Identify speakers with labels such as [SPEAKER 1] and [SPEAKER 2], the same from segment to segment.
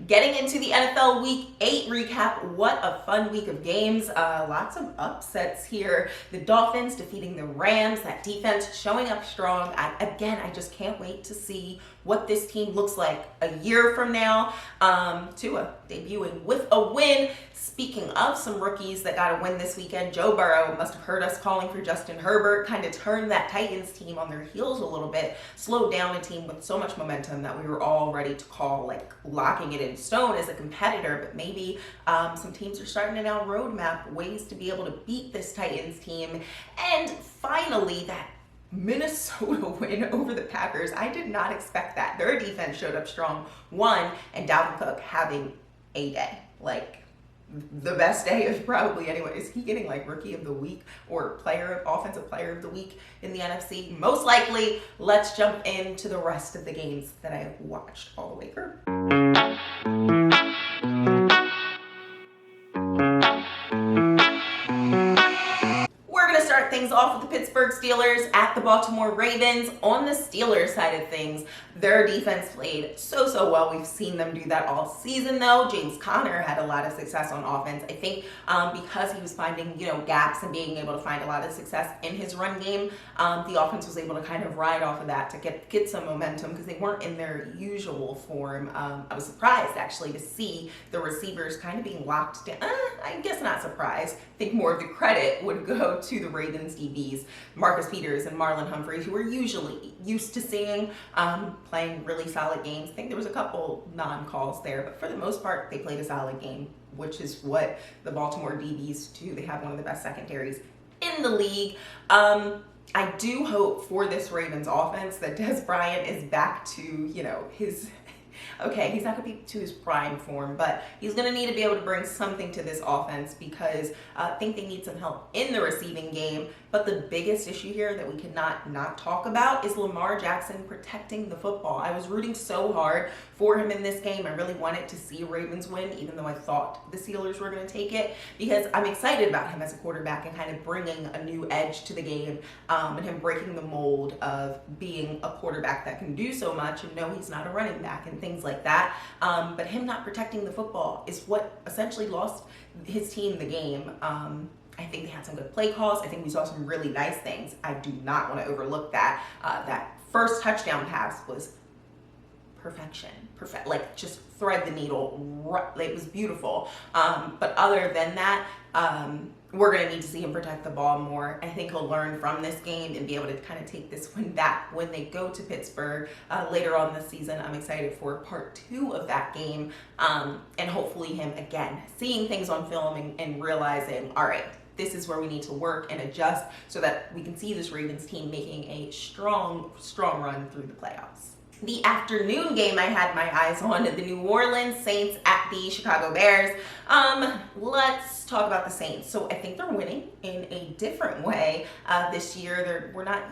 [SPEAKER 1] Getting into the NFL Week 8 recap, what a fun week of games. Lots of upsets here. The Dolphins defeating the Rams, that defense showing up strong. I just can't wait to see what this team looks like a year from now. Tua debuting with a win. Speaking of some rookies that got a win this weekend, Joe Burrow must have heard us calling for Justin Herbert, kind of turned that Titans team on their heels a little bit, slowed down a team with so much momentum that we were all ready to call like locking it in stone as a competitor, but maybe some teams are starting to now roadmap ways to be able to beat this Titans team. And finally, that Minnesota win over the Packers. I did not expect that. Their defense showed up strong, won, and Dalvin Cook having a day. Like, the best day of probably anyone. Is he getting like rookie of the week or offensive player of the week in the NFC? Most likely. Let's jump into the rest of the games that I watched all the way through. Things off with the Pittsburgh Steelers at the Baltimore Ravens. On the Steelers side of things, their defense played so well. We've seen them do that all season though. James Conner had a lot of success on offense. I think because he was finding, gaps and being able to find a lot of success in his run game, the offense was able to kind of ride off of that to get some momentum because they weren't in their usual form. I was surprised actually to see the receivers kind of being locked down. I guess not surprised. I think more of the credit would go to the Ravens DBs, Marcus Peters and Marlon Humphrey, who we're usually used to seeing playing really solid games. I think there was a couple non-calls there, but for the most part, they played a solid game, which is what the Baltimore DBs do. They have one of the best secondaries in the league. I do hope for this Ravens offense that Des Bryant is back to, his... Okay, he's not going to be to his prime form, but he's going to need to be able to bring something to this offense because I think they need some help in the receiving game. But the biggest issue here that we cannot not talk about is Lamar Jackson protecting the football. I was rooting so hard for him in this game. I really wanted to see Ravens win, even though I thought the Steelers were going to take it, because I'm excited about him as a quarterback and kind of bringing a new edge to the game and him breaking the mold of being a quarterback that can do so much and know he's not a running back and things like that. But him not protecting the football is what essentially lost his team the game. I think they had some good play calls. I think we saw some really nice things. I do not want to overlook that. That first touchdown pass was perfection. Like just thread the needle. It was beautiful. But other than that, we're going to need to see him protect the ball more. I think he'll learn from this game and be able to kind of take this one back when they go to Pittsburgh later on this season. I'm excited for part 2 of that game and hopefully him, again, seeing things on film and realizing, all right, this is where we need to work and adjust so that we can see this Ravens team making a strong run through the playoffs. The afternoon game I had my eyes on, the New Orleans Saints at the Chicago Bears. Let's talk about the Saints. So I think they're winning in a different way this year. We're not,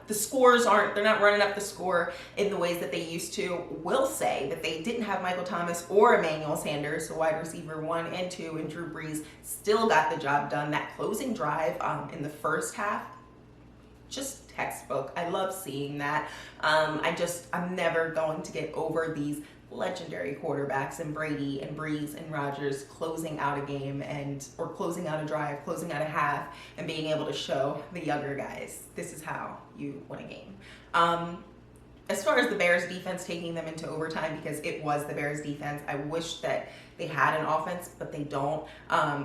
[SPEAKER 1] the scores they're not running up the score in the ways that they used to. Will say that they didn't have Michael Thomas or Emmanuel Sanders, so wide receiver 1 and 2, and Drew Brees still got the job done. That closing drive in the first half, just textbook. I love seeing that. I'm never going to get over these legendary quarterbacks and Brady and Brees and Rodgers closing out a game or closing out a drive, closing out a half, and being able to show the younger guys, this is how you win a game. As far as the Bears defense taking them into overtime, because it was the Bears defense, I wish that they had an offense, but they don't.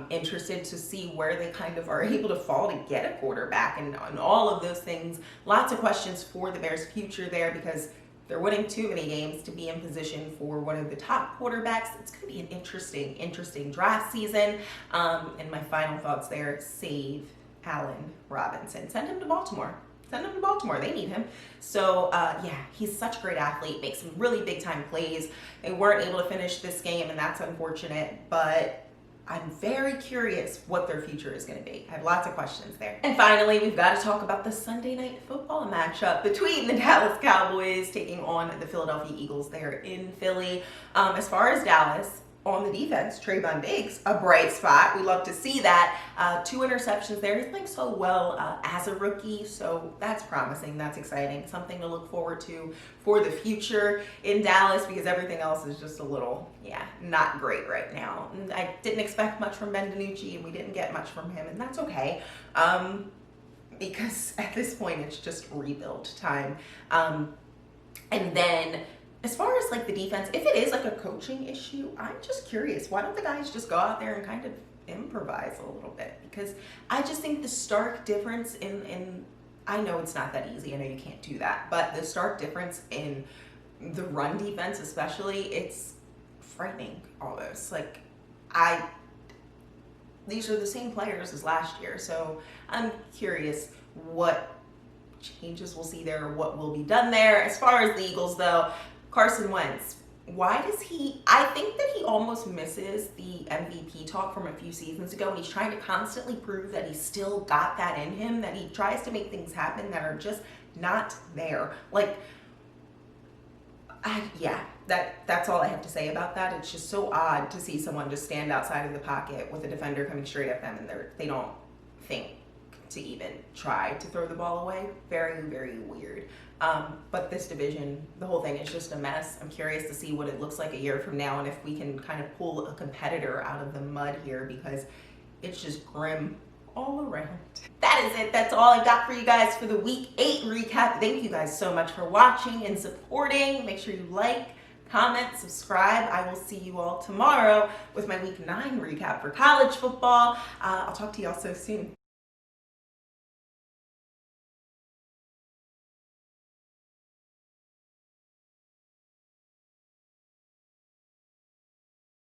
[SPEAKER 1] Interested to see where they kind of are able to fall to get a quarterback and all of those things. Lots of questions for the Bears' future there because they're winning too many games to be in position for one of the top quarterbacks. It's going to be an interesting draft season. And my final thoughts there, save Allen Robinson. Send him to Baltimore. They need him. So, he's such a great athlete, makes some really big-time plays. They weren't able to finish this game, and that's unfortunate, but I'm very curious what their future is going to be. I have lots of questions there. And finally, we've got to talk about the Sunday Night Football matchup between the Dallas Cowboys taking on the Philadelphia Eagles there in Philly. As far as Dallas, on the defense, Trayvon Diggs, a bright spot. We love to see that. 2 interceptions there. He's playing so well as a rookie, so that's promising. That's exciting. Something to look forward to for the future in Dallas, because everything else is just a little, not great right now. And I didn't expect much from Ben DiNucci, and we didn't get much from him, and that's okay. Because at this point, it's just rebuild time. And then as far as like the defense, if it is like a coaching issue, I'm just curious. Why don't the guys just go out there and kind of improvise a little bit? Because I just think the stark difference in I know it's not that easy. I know you can't do that. But the stark difference in the run defense especially, it's frightening almost. Like, these are the same players as last year. So I'm curious what changes we'll see there, what will be done there. As far as the Eagles though, Carson Wentz, why does I think that he almost misses the MVP talk from a few seasons ago, and he's trying to constantly prove that he's still got that in him, that he tries to make things happen that are just not there. Like, that's all I have to say about that. It's just so odd to see someone just stand outside of the pocket with a defender coming straight at them, and they don't think to even try to throw the ball away. Very, very weird. But this division, the whole thing is just a mess. I'm curious to see what it looks like a year from now, and if we can kind of pull a competitor out of the mud here, because it's just grim all around. That is it. That's all I've got for you guys for the Week 8 recap. Thank you guys so much for watching and supporting. Make sure you like, comment, subscribe. I will see you all tomorrow with my Week 9 recap for college football. I'll talk to y'all so soon.